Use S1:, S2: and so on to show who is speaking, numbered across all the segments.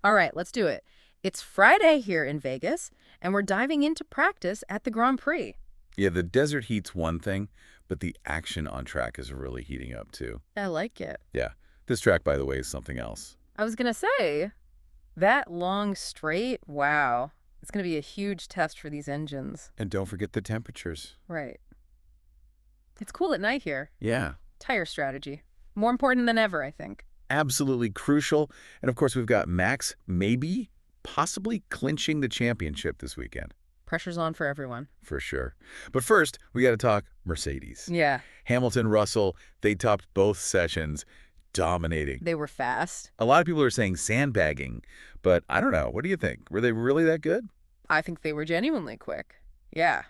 S1: All right, let's do it. It's Friday here in Vegas, and we're diving into practice at the Grand Prix.
S2: Yeah, the desert heat's one thing, but the action on track is really heating up too.
S1: I like it.
S2: Yeah, this track, by the way, is something else.
S1: I was going to say, that long straight, wow. It's going to be a huge test for these engines.
S2: And don't forget the temperatures.
S1: Right. It's cool at night here.
S2: Yeah.
S1: Tire strategy. More important than ever, I think.
S2: Absolutely crucial. And of course, we've got Max possibly clinching the championship this weekend.
S1: Pressure's on for everyone.
S2: For sure. But first, we got to talk Mercedes.
S1: Yeah.
S2: Hamilton, Russell, they topped both sessions, dominating.
S1: They were fast.
S2: A lot of people are saying sandbagging, but I don't know. What do you think? Were they really that good?
S1: I think they were genuinely quick. Yeah.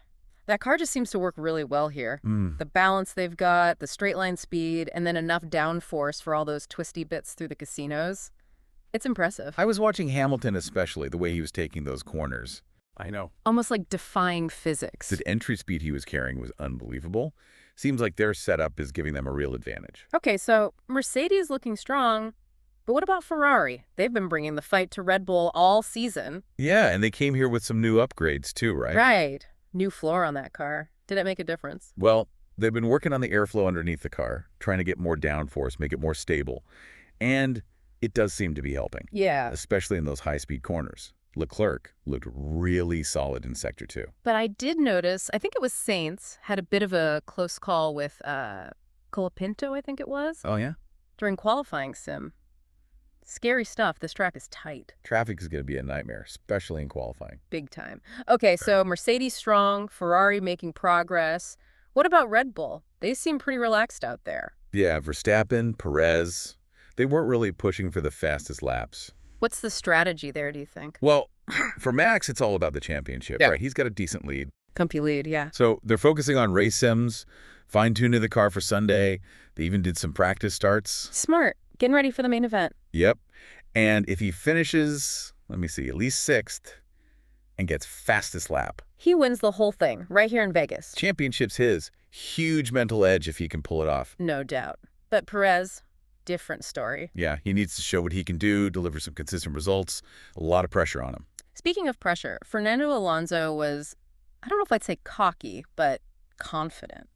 S1: That car just seems to work really well here. The balance they've got, the straight line speed, and then enough downforce for all those twisty bits through the casinos. It's impressive.
S2: I was watching Hamilton especially, the way he was taking those corners. I know.
S1: Almost like defying physics.
S2: The entry speed he was carrying was unbelievable. Seems like their setup is giving them a real advantage.
S1: Okay, so Mercedes looking strong, but what about Ferrari? They've been bringing the fight to Red Bull all season.
S2: Yeah, and they came here with some new upgrades too, right?
S1: Right. New floor on that car. Did it make a difference?
S2: Well, they've been working on the airflow underneath the car, trying to get more downforce, make it more stable. And it does seem to be helping.
S1: Yeah.
S2: Especially in those high-speed corners. Leclerc looked really solid in Sector 2.
S1: But I did notice, I think it was SAINZ, had a bit of a close call with Colapinto, I think it was.
S2: Oh, yeah?
S1: During qualifying sim. Scary stuff. This track is tight.
S2: Traffic is going to be a nightmare, especially in qualifying.
S1: Big time. Okay, so Mercedes strong, Ferrari making progress. What about Red Bull? They seem pretty relaxed out there.
S2: Yeah, Verstappen, Perez, they weren't really pushing for the fastest laps.
S1: What's the strategy there, do you think?
S2: Well, for Max, it's all about the championship,
S1: Yeah.
S2: right? He's got a decent lead.
S1: Comfy lead, yeah.
S2: So they're focusing on race sims, fine-tuning the car for Sunday. They even did some practice starts.
S1: Smart. Getting ready for the main event.
S2: Yep. And if he finishes, let me see, at least 6th and gets fastest lap,
S1: He wins the whole thing, right here in Vegas.
S2: championship's his. Huge mental edge if he can pull it off.
S1: No doubt. But Perez, different story.
S2: Yeah, he needs to show what he can do, deliver some consistent results. A lot of pressure on him.
S1: Speaking of pressure, Fernando Alonso was, I don't know if I'd say cocky, but confident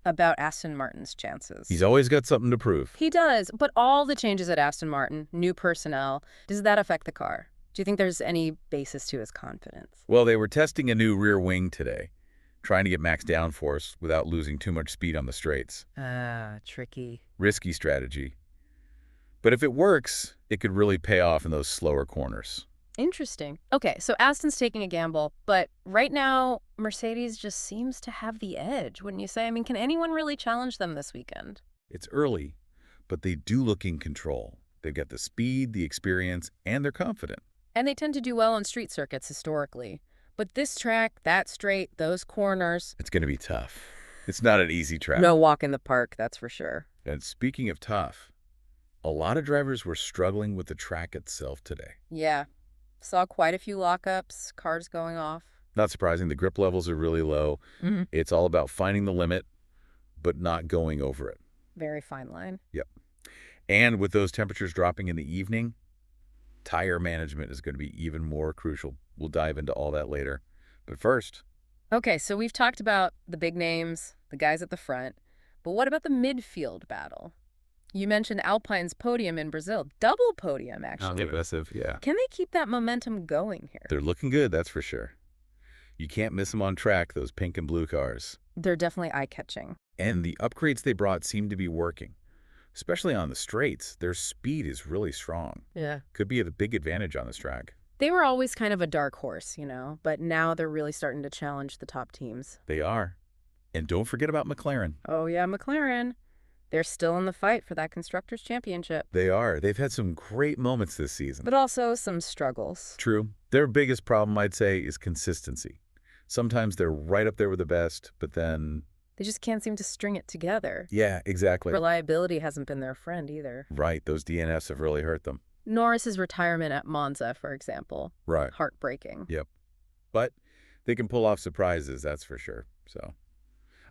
S1: about Aston Martin's chances.
S2: He's always got something to prove.
S1: He does, but all the changes at Aston Martin, new personnel, does that affect the car? Do you think there's any basis to his confidence?
S2: Well, they were testing a new rear wing today, trying to get max downforce without losing too much speed on the straights.
S1: Tricky.
S2: Risky strategy. But if it works, it could really pay off in those slower corners.
S1: Interesting. Okay, so Aston's taking a gamble, but right now, Mercedes just seems to have the edge, wouldn't you say? I mean, can anyone really challenge them this weekend?
S2: It's early, but they do look in control. They've got the speed, the experience, and they're confident.
S1: And they tend to do well on street circuits historically. But this track, that straight, those corners...
S2: It's going to be tough. It's not an easy track.
S1: No walk in the park, that's for sure.
S2: And speaking of tough, a lot of drivers were struggling with the track itself today.
S1: Yeah. Saw quite a few lockups, cars going off.
S2: Not surprising, the grip levels are really low. It's all about finding the limit, but not going over it.
S1: Very fine line.
S2: Yep. And with those temperatures dropping in the evening, tire management is going to be even more crucial. We'll dive into all that later. But first...
S1: Okay, so we've talked about the big names, the guys at the front. But what about the midfield battle? You mentioned Alpine's podium in Brazil. Double podium, actually.
S2: Impressive, yeah.
S1: Can they keep that momentum going here?
S2: They're looking good, that's for sure. You can't miss them on track, those pink and blue cars.
S1: They're definitely eye-catching.
S2: And the upgrades they brought seem to be working. Especially on the straights, their speed is really strong.
S1: Yeah.
S2: Could be a big advantage on this track.
S1: They were always kind of a dark horse, you know, but now they're really starting to challenge the top teams.
S2: They are. And don't forget about McLaren.
S1: Oh, yeah, McLaren. They're still in the fight for that Constructors' Championship.
S2: They are. They've had some great moments this season.
S1: But also some struggles.
S2: True. Their biggest problem, I'd say, is consistency. Sometimes they're right up there with the best, but then...
S1: They just can't seem to string it together.
S2: Yeah, exactly.
S1: Reliability hasn't been their friend either.
S2: Right. Those DNFs have really hurt them.
S1: Norris's retirement at Monza, for example.
S2: Right.
S1: Heartbreaking.
S2: Yep. But they can pull off surprises, that's for sure. So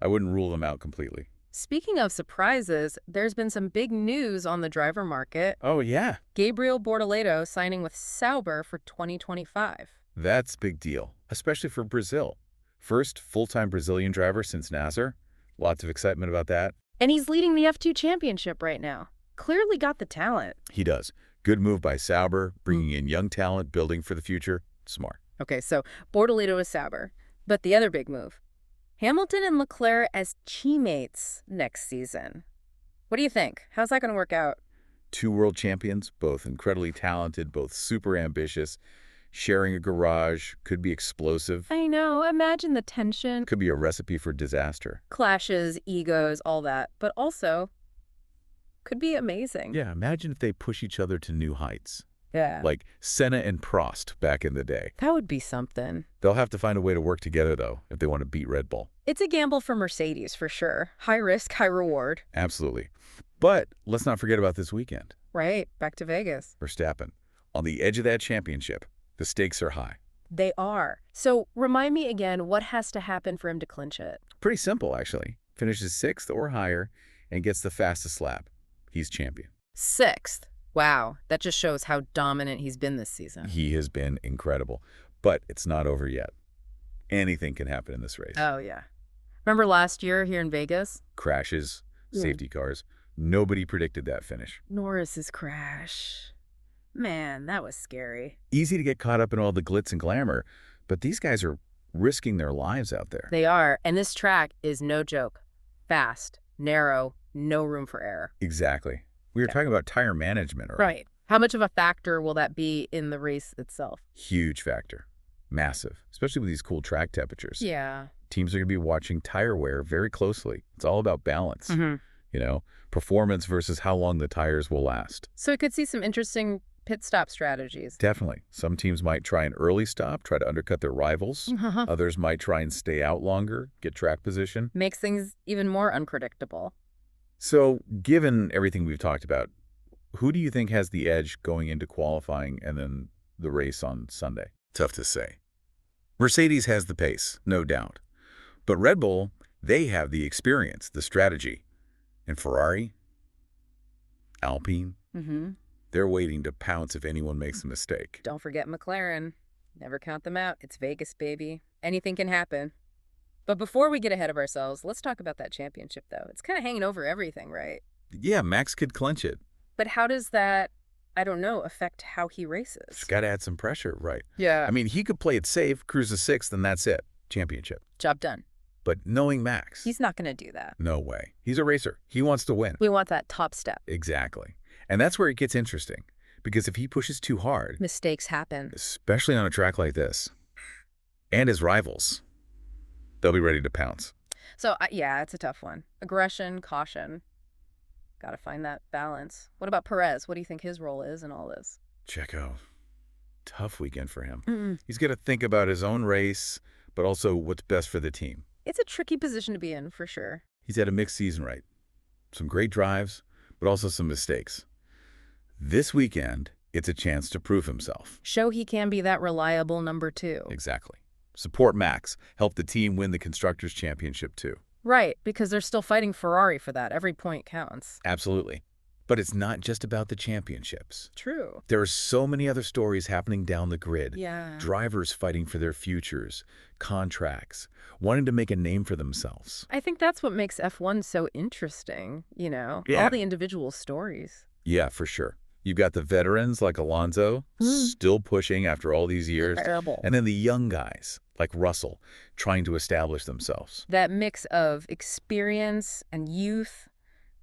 S2: I wouldn't rule them out completely.
S1: Speaking of surprises, there's been some big news on the driver market.
S2: Oh, yeah.
S1: Gabriel Bortoleto signing with Sauber for 2025.
S2: That's a big deal, especially for Brazil. First full-time Brazilian driver since Nasser. Lots of excitement about that.
S1: And he's leading the F2 championship right now. Clearly got the talent.
S2: He does. Good move by Sauber, bringing in young talent, building for the future. Smart.
S1: Okay, so Bortoleto is Sauber. But the other big move, Hamilton and Leclerc as teammates next season. What do you think? How's that going to work out?
S2: 2 world champions, both incredibly talented, both super ambitious. Sharing a garage could be explosive.
S1: I know. Imagine the tension.
S2: Could be a recipe for disaster.
S1: Clashes, egos, all that. But also, could be amazing.
S2: Yeah, imagine if they push each other to new heights.
S1: Yeah.
S2: Like Senna and Prost back in the day.
S1: That would be something.
S2: They'll have to find a way to work together, though, if they want to beat Red Bull.
S1: It's a gamble for Mercedes, for sure. High risk, high reward.
S2: Absolutely. But let's not forget about this weekend.
S1: Right. Back to Vegas.
S2: Verstappen. On the edge of that championship, the stakes are high.
S1: They are. So remind me again, what has to happen for him to clinch it?
S2: Pretty simple, actually. Finishes 6th or higher and gets the fastest lap. He's champion.
S1: 6th. Wow. That just shows how dominant he's been this season.
S2: He has been incredible. But it's not over yet. Anything can happen in this race.
S1: Oh, yeah. Remember last year here in Vegas?
S2: Crashes, safety cars. Nobody predicted that finish.
S1: Norris's crash. Man, that was scary.
S2: Easy to get caught up in all the glitz and glamour, but these guys are risking their lives out there.
S1: They are, and this track is no joke. Fast, narrow, no room for error.
S2: Exactly. We were talking about tire management.
S1: Right. How much of a factor will that be in the race itself?
S2: Huge factor. Massive, especially with these cool track temperatures.
S1: Yeah.
S2: Teams are going to be watching tire wear very closely. It's all about balance. You know, performance versus how long the tires will last.
S1: So we could see some interesting pit stop strategies.
S2: Definitely. Some teams might try an early stop, try to undercut their rivals. Others might try and stay out longer, get track position.
S1: Makes things even more unpredictable.
S2: So, given everything we've talked about, who do you think has the edge going into qualifying and then the race on Sunday? Tough to say. Mercedes has the pace, no doubt. But Red Bull, they have the experience, the strategy. And Ferrari, Alpine, they're waiting to pounce if anyone makes a mistake.
S1: Don't forget McLaren. Never count them out. It's Vegas, baby. Anything can happen. But before we get ahead of ourselves, let's talk about that championship, though. It's kind of hanging over everything, right?
S2: Yeah, Max could clinch it.
S1: But how does that, I don't know, affect how he races?
S2: It's got to add some pressure, right?
S1: Yeah.
S2: I mean, he could play it safe, cruise to 6th, and that's it. Championship.
S1: Job done.
S2: But knowing Max...
S1: He's not going to do that.
S2: No way. He's a racer. He wants to win.
S1: We want that top step.
S2: Exactly. And that's where it gets interesting. Because if he pushes too hard...
S1: Mistakes happen.
S2: Especially on a track like this. And his rivals... they'll be ready to pounce.
S1: So, yeah, it's a tough one. Aggression, caution. Got to find that balance. What about Perez? What do you think his role is in all this?
S2: Checo. Tough weekend for him. He's got to think about his own race, but also what's best for the team.
S1: It's a tricky position to be in, for sure.
S2: He's had a mixed season, right? Some great drives, but also some mistakes. This weekend, it's a chance to prove himself.
S1: Show he can be that reliable number 2.
S2: Exactly. Support Max. Help the team win the Constructors' Championship, too.
S1: Right, because they're still fighting Ferrari for that. Every point counts.
S2: Absolutely. But it's not just about the championships.
S1: True.
S2: There are so many other stories happening down the grid.
S1: Yeah.
S2: Drivers fighting for their futures, contracts, wanting to make a name for themselves.
S1: I think that's what makes F1 so interesting, you know?
S2: Yeah.
S1: All the individual stories.
S2: Yeah, for sure. You've got the veterans like Alonso, still pushing after all these years.
S1: Terrible.
S2: And then the young guys like Russell, trying to establish themselves.
S1: That mix of experience and youth,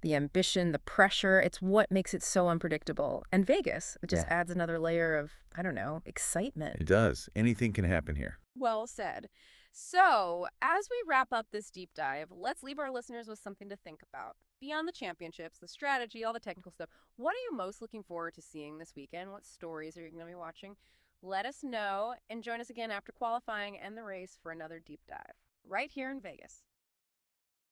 S1: the ambition, the pressure, it's what makes it so unpredictable. And Vegas, it just adds another layer of, I don't know, excitement.
S2: It does. Anything can happen here.
S1: Well said. So, as we wrap up this deep dive, let's leave our listeners with something to think about. Beyond the championships, the strategy, all the technical stuff, what are you most looking forward to seeing this weekend? What stories are you going to be watching? Let us know and join us again after qualifying and the race for another deep dive right here in Vegas.